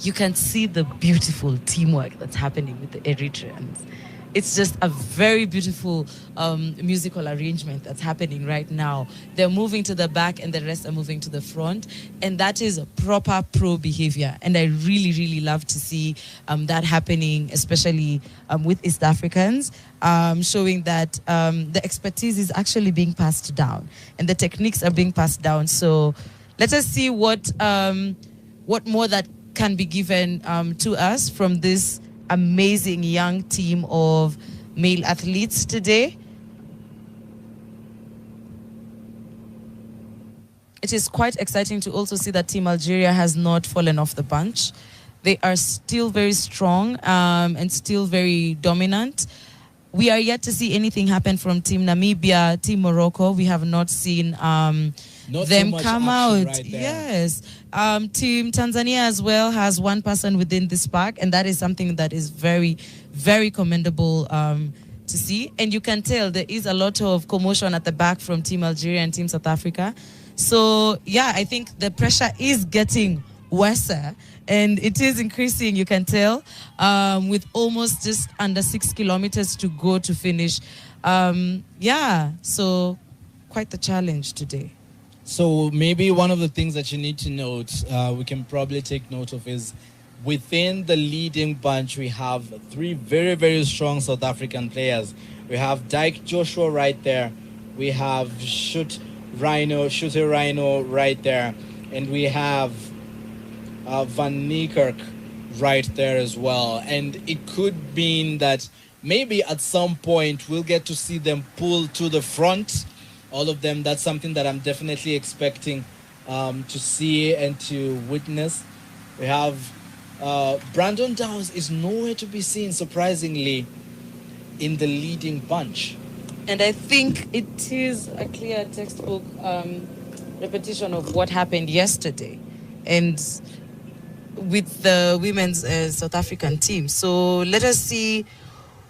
Speaker 2: You can see the beautiful teamwork that's happening with the Eritreans. It's just a very beautiful musical arrangement that's happening right now. They're moving to the back and the rest are moving to the front. And that is a proper pro behavior. And I really, really love to see that happening, especially with East Africans, showing that the expertise is actually being passed down and the techniques are being passed down. So let us see what more that can be given to us from this amazing young team of male athletes today. It is quite exciting to also see that Team Algeria has not fallen off the bunch. They are still very strong and still very dominant. We are yet to see anything happen from Team Namibia, Team Morocco. We have not seen them come out.
Speaker 1: Right,
Speaker 2: yes. Team Tanzania as well has one person within this pack, and that is something that is very, very commendable to see. And you can tell there is a lot of commotion at the back from Team Algeria and Team South Africa. So, yeah, I think the pressure is getting worse, and it is increasing, you can tell, with almost just under 6 kilometers to go to finish. Yeah, so quite the challenge today.
Speaker 1: So maybe one of the things that you need to note, we can probably take note of, is within the leading bunch, we have 3 very, very strong South African players. We have Dyke Joshua right there. We have Shooter Rhino right there. And we have Van Niekerk right there as well. And it could mean that maybe at some point we'll get to see them pull to the front. All of them. That's something that I'm definitely expecting to see and to witness. We have Brandon Downs is nowhere to be seen, surprisingly, in the leading bunch.
Speaker 2: And I think it is a clear textbook repetition of what happened yesterday and with the women's South African team. So let us see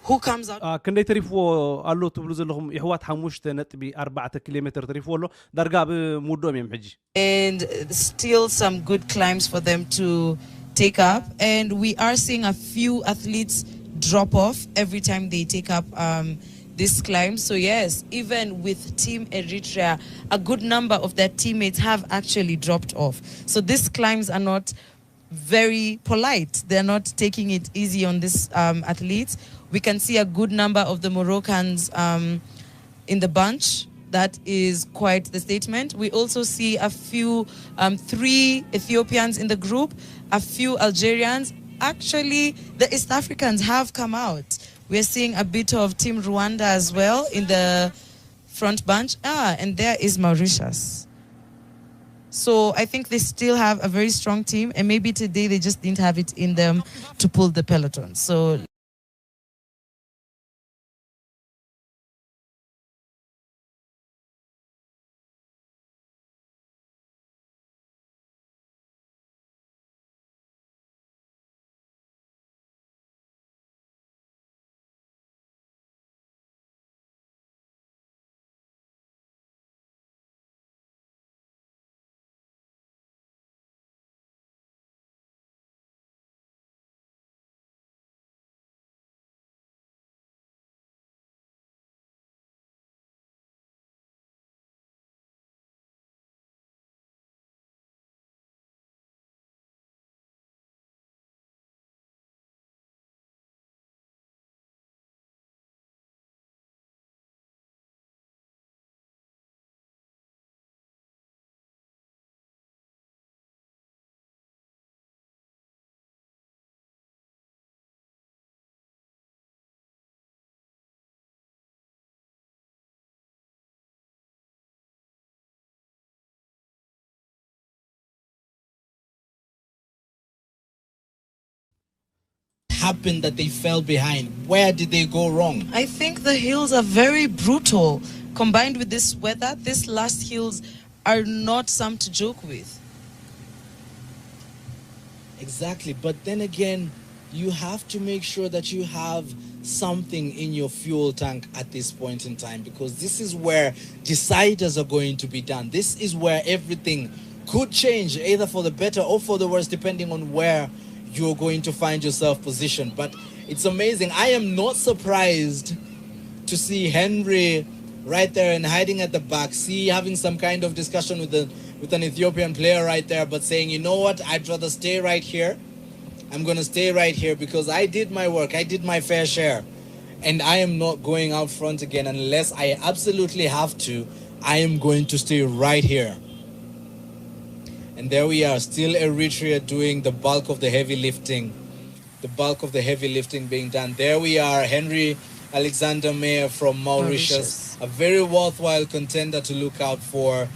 Speaker 2: who comes out.
Speaker 3: كندي تريفو قالو تبلو زلهم يحوات حموش نتبي 4 كيلومتر تريفو له درجة بمودهم يمحجي.
Speaker 2: And still some good climbs for them to take up. And we are seeing a few athletes drop off every time they take up this climb. So yes, even with Team Eritrea, a good number of their teammates have actually dropped off. So these climbs are not very polite. They're not taking it easy on these athletes. We can see a good number of the Moroccans in the bunch. That is quite the statement. We also see a few, 3 Ethiopians in the group, a few Algerians. Actually, the East Africans have come out. We're seeing a bit of Team Rwanda as well in the front bunch. And there is Mauritius. So I think they still have a very strong team, and maybe today they just didn't have it in them to pull the peloton. So
Speaker 1: happened that they fell behind? Where did they go wrong?
Speaker 2: I think the hills are very brutal. Combined with this weather, these last hills are not some to joke with.
Speaker 1: Exactly. But then again, you have to make sure that you have something in your fuel tank at this point in time, because this is where deciders are going to be done. This is where everything could change, either for the better or for the worse, depending on where you're going to find yourself positioned. But it's amazing. I am not surprised to see Henry right there and hiding at the back, see having some kind of discussion with an Ethiopian player right there, but saying, you know what, I'd rather stay right here. I'm going to stay right here because I did my work. I did my fair share. And I am not going out front again unless I absolutely have to. I am going to stay right here. And there we are, still Eritrea doing the bulk of the heavy lifting. The bulk of the heavy lifting being done. There we are, Henry Alexander Mayer from Mauritius. A very worthwhile contender to look out for.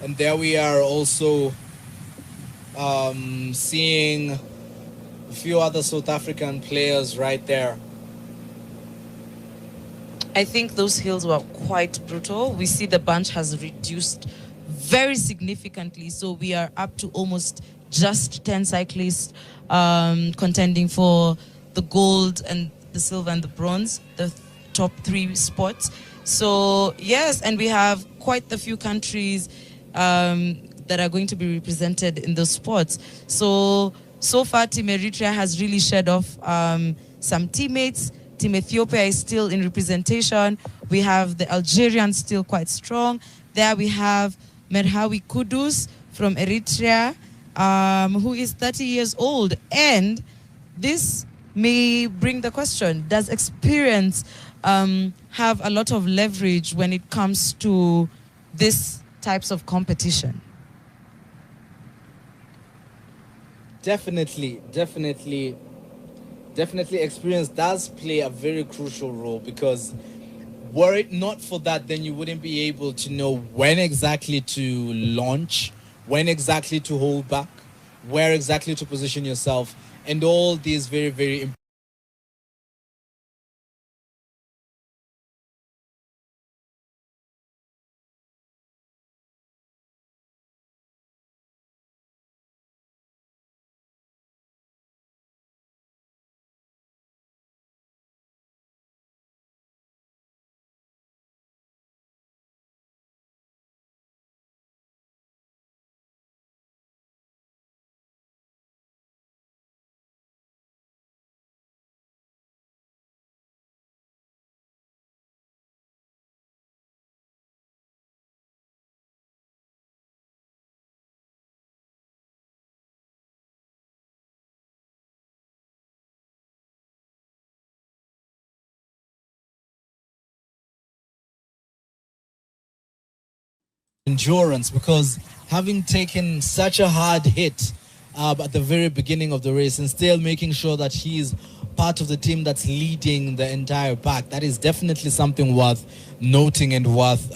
Speaker 1: And there we are also seeing a few other South African players right there.
Speaker 2: I think those hills were quite brutal. We see the bunch has reduced very significantly. So we are up to almost just 10 cyclists contending for the gold and the silver and the bronze, the top 3 spots. So yes, and we have quite a few countries that are going to be represented in those spots. So far, Team Eritrea has really shed off some teammates. Team Ethiopia is still in representation. We have the Algerians still quite strong. There we have Merawi Kudus from Eritrea, who is 30 years old. And this may bring the question, does experience have a lot of leverage when it comes to these types of competition?
Speaker 1: Definitely experience does play a very crucial role, because were it not for that, then you wouldn't be able to know when exactly to launch, when exactly to hold back, where exactly to position yourself, and all these very, very important. Endurance, because having taken such a hard hit at the very beginning of the race and still making sure that he's part of the team that's leading the entire pack, that is definitely something worth noting and worth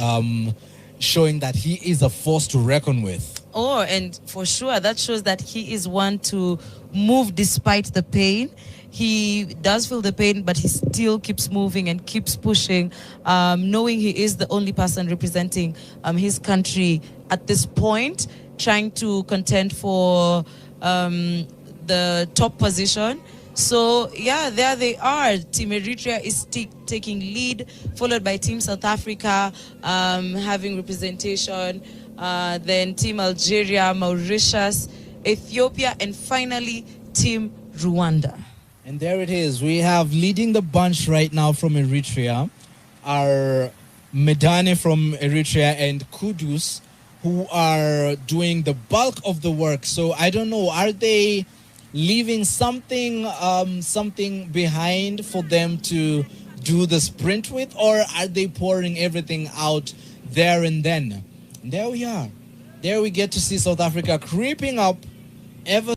Speaker 1: showing that he is a force to reckon with.
Speaker 2: Oh, and for sure, that shows that he is one to move despite the pain. He does feel the pain, but he still keeps moving and keeps pushing, knowing he is the only person representing his country at this point, trying to contend for the top position. So, yeah, there they are. Team Eritrea is taking lead, followed by Team South Africa having representation, then Team Algeria, Mauritius, Ethiopia, and finally Team Rwanda.
Speaker 1: And there it is. We have leading the bunch right now from Eritrea are Medane from Eritrea and Kudus, who are doing the bulk of the work. So I don't know, are they leaving something behind for them to do the sprint with, or are they pouring everything out there and then? And there we are. There we get to see South Africa creeping up ever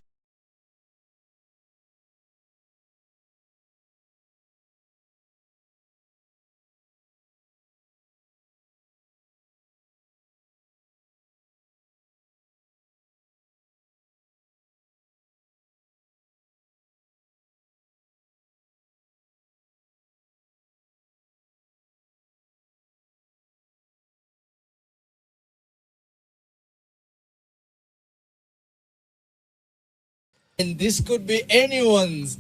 Speaker 1: And this could be anyone's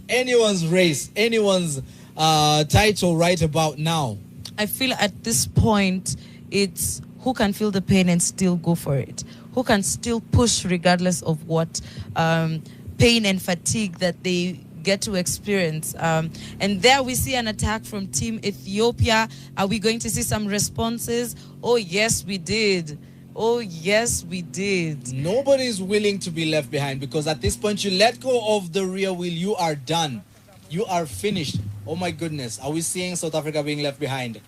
Speaker 1: race, anyone's title right about now.
Speaker 2: I feel at this point, it's who can feel the pain and still go for it. Who can still push regardless of what pain and fatigue that they get to experience. And there we see an attack from Team Ethiopia. Are we going to see some responses? Oh, yes, we did. Oh, yes, we did.
Speaker 1: Nobody's willing to be left behind, because at this point, you let go of the rear wheel, you are done. You are finished. Oh, my goodness. Are we seeing South Africa being left behind?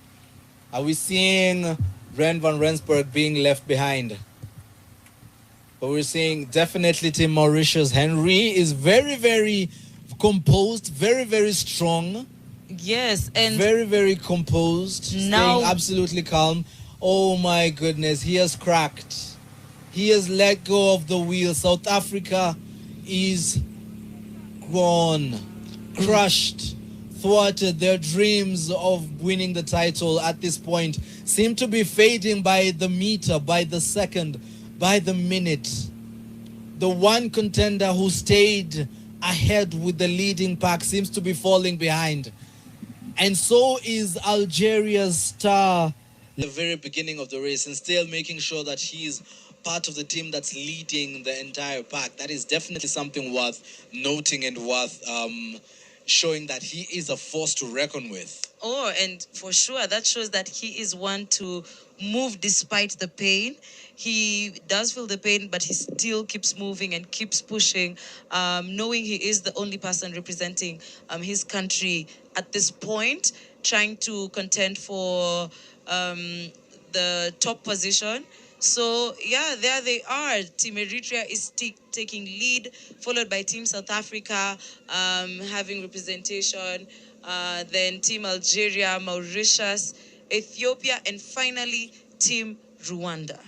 Speaker 1: Are we seeing Ren van Rensburg being left behind? But we're seeing definitely Team Mauritius. Henry is very, very composed, very, very strong.
Speaker 2: Yes, and
Speaker 1: very, very composed,
Speaker 2: now
Speaker 1: staying absolutely calm. Oh my goodness, he has cracked. He has let go of the wheel. South Africa is gone, crushed, thwarted. Their dreams of winning the title at this point seem to be fading by the meter, by the second, by the minute. The one contender who stayed ahead with the leading pack seems to be falling behind. And so is Algeria's star. The very beginning of the race, and still making sure that he's part of the team that's leading the entire pack. That is definitely something worth noting and worth showing that he is a force to reckon with.
Speaker 2: Oh, and for sure, that shows that he is one to move despite the pain. He does feel the pain, but he still keeps moving and keeps pushing, knowing he is the only person representing his country at this point, trying to contend for the top position. So, yeah, there they are. Team Eritrea is taking lead, followed by Team South Africa having representation, then Team Algeria, Mauritius, Ethiopia, and finally Team Rwanda.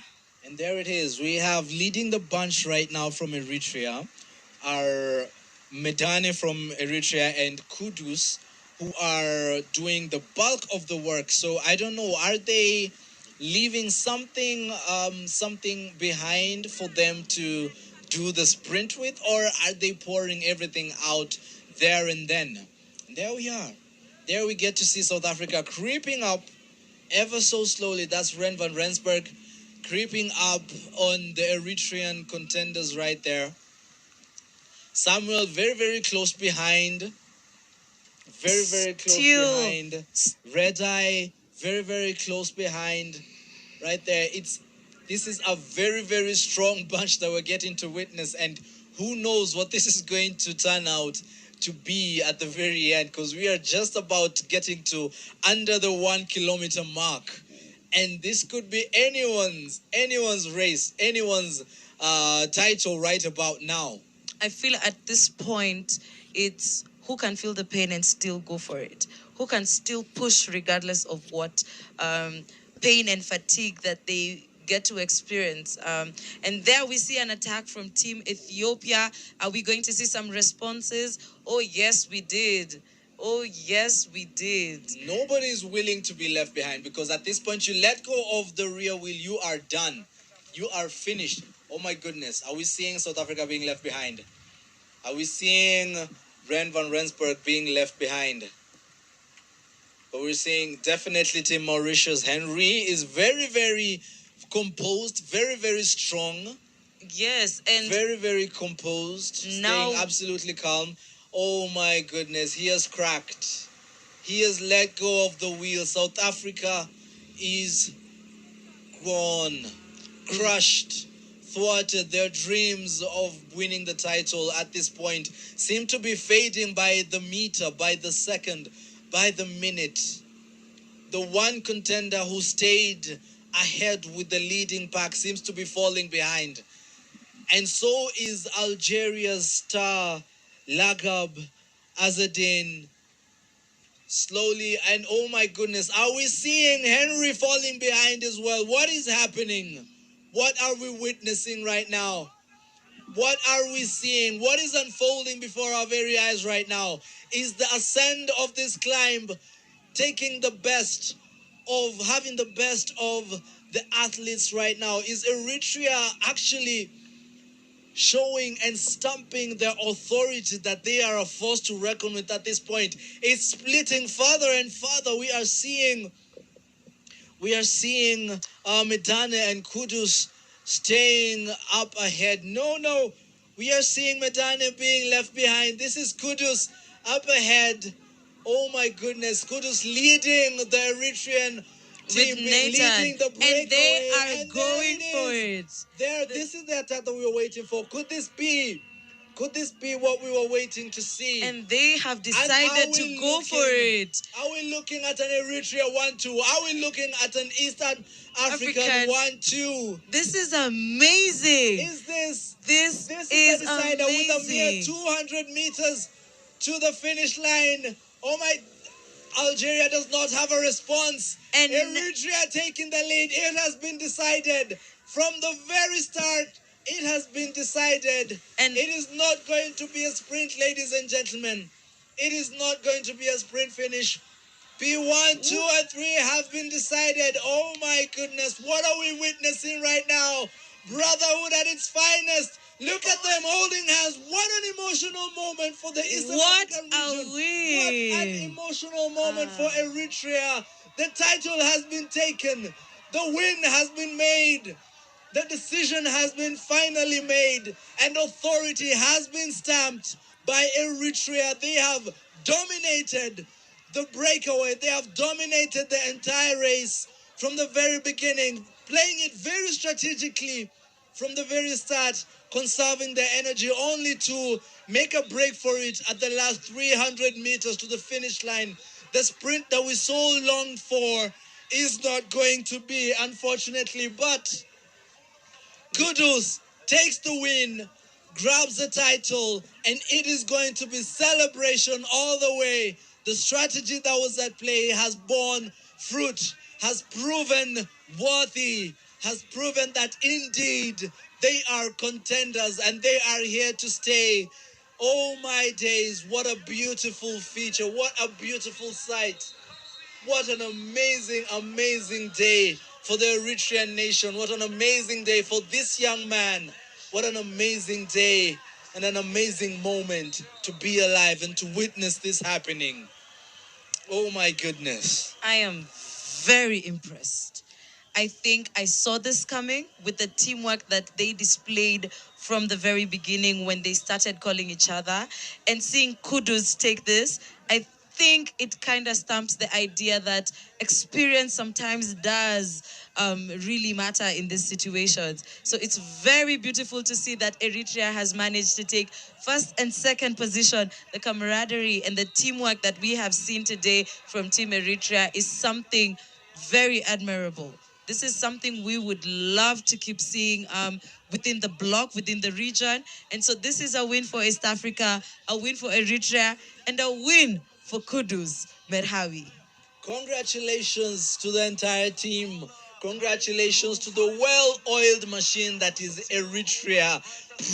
Speaker 1: And there it is. We have leading the bunch right now from Eritrea are Medane from Eritrea and Kudus, who are doing the bulk of the work. So I don't know, are they leaving something behind for them to do the sprint with, or are they pouring everything out there and then? And there we are. There we get to see South Africa creeping up ever so slowly. That's Ren van Rensburg creeping up on the Eritrean contenders right there. Samuel very, very close behind. Very, very close behind. Red Eye, very, very close behind. Right there. This is a very, very strong bunch that we're getting to witness, and who knows what this is going to turn out to be at the very end, because we are just about getting to under the 1 kilometer mark, and this could be anyone's race, anyone's title right about now.
Speaker 2: I feel at this point, it's who can feel the pain and still go for it, who can still push regardless of what pain and fatigue that they get to experience. And there we see an attack from Team Ethiopia. Are we going to see some responses? Oh, yes, we did. Oh, yes, we did.
Speaker 1: Nobody's willing to be left behind, because at this point, you let go of the rear wheel, you are done. You are finished. Oh, my goodness. Are we seeing South Africa being left behind? Are we seeing Ren van Rensburg being left behind? But we're seeing definitely Team Mauritius. Henry is very, very composed, very, very strong.
Speaker 2: Yes, and
Speaker 1: very, very composed,
Speaker 2: now
Speaker 1: staying absolutely calm. Oh my goodness, he has cracked. He has let go of the wheel. South Africa is gone, crushed, thwarted. Their dreams of winning the title at this point seem to be fading by the meter, by the second, by the minute. The one contender who stayed ahead with the leading pack seems to be falling behind. And so is Algeria's star, Lagab Azadin, slowly. And oh my goodness, are we seeing Henry falling behind as well? What is happening? What are we witnessing right now? What are we seeing? What is unfolding before our very eyes right now? Is the ascent of this climb taking the best of, having the best of the athletes right now? Is Eritrea actually showing and stamping their authority that they are a force to reckon with at this point. It's splitting further and further. We are seeing Medane and Kudus staying up ahead. No, we are seeing Medane being left behind. This is Kudus up ahead. Oh my goodness, Kudus leading the Eritrean team,
Speaker 2: with Nathan,
Speaker 1: leading the breakaway,
Speaker 2: and they are going for it.
Speaker 1: This is the attack that we were waiting for. Could this be what we were waiting to see?
Speaker 2: And they have decided to go for it.
Speaker 1: Are we looking at an Eritrea 1-2? Are we looking at an Eastern African 1-2?
Speaker 2: This is amazing.
Speaker 1: This
Speaker 2: is
Speaker 1: the decider
Speaker 2: amazing.
Speaker 1: With a mere 200 meters to the finish line. Oh my, Algeria does not have a response.
Speaker 2: And
Speaker 1: Eritrea taking the lead. It has been decided from the very start. It has been decided. And it is not going to be a sprint, ladies and gentlemen. It is not going to be a sprint finish. P1, 2, and 3 have been decided. Oh my goodness, what are we witnessing right now? Brotherhood at its finest. Look at them holding hands. What an emotional moment for the Eastern African region. What an emotional moment for Eritrea. The title has been taken. The win has been made. The decision has been finally made. And authority has been stamped by Eritrea. They have dominated the breakaway. They have dominated the entire race from the very beginning, playing it very strategically from the very start, conserving their energy only to make a break for it at the last 300 meters to the finish line. The sprint that we so longed for is not going to be, unfortunately, but Kudus takes the win, grabs the title, and it is going to be celebration all the way. The strategy that was at play has borne fruit, has proven worthy, has proven that indeed they are contenders and they are here to stay. Oh my days, what a beautiful feature, what a beautiful sight. What an amazing, amazing day for the Eritrean nation. What an amazing day for this young man. What an amazing day and an amazing moment to be alive and to witness this happening. Oh my goodness.
Speaker 2: I am very impressed. I think I saw this coming with the teamwork that they displayed from the very beginning when they started calling each other, and seeing Kudus take this, I think it kind of stamps the idea that experience sometimes does really matter in these situations. So it's very beautiful to see that Eritrea has managed to take first and second position. The camaraderie and the teamwork that we have seen today from Team Eritrea is something very admirable. This is something we would love to keep seeing within the bloc, within the region. And so this is a win for East Africa, a win for Eritrea, and a win for Kudus Merawi.
Speaker 1: Congratulations to the entire team. Congratulations to the well-oiled machine that is Eritrea,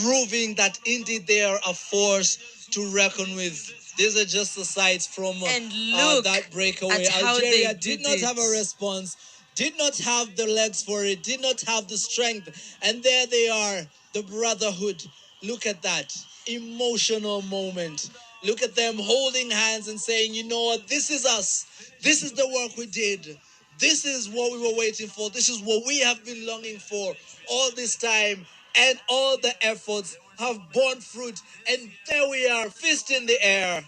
Speaker 1: proving that indeed they are a force to reckon with. These are just the sights from that breakaway. Algeria did not have a response, did not have the legs for it, did not have the strength. And there they are, the brotherhood. Look at that emotional moment. Look at them holding hands and saying, you know what, this is us. This is the work we did. This is what we were waiting for. This is what we have been longing for all this time. And all the efforts have borne fruit. And there we are, fist in the air.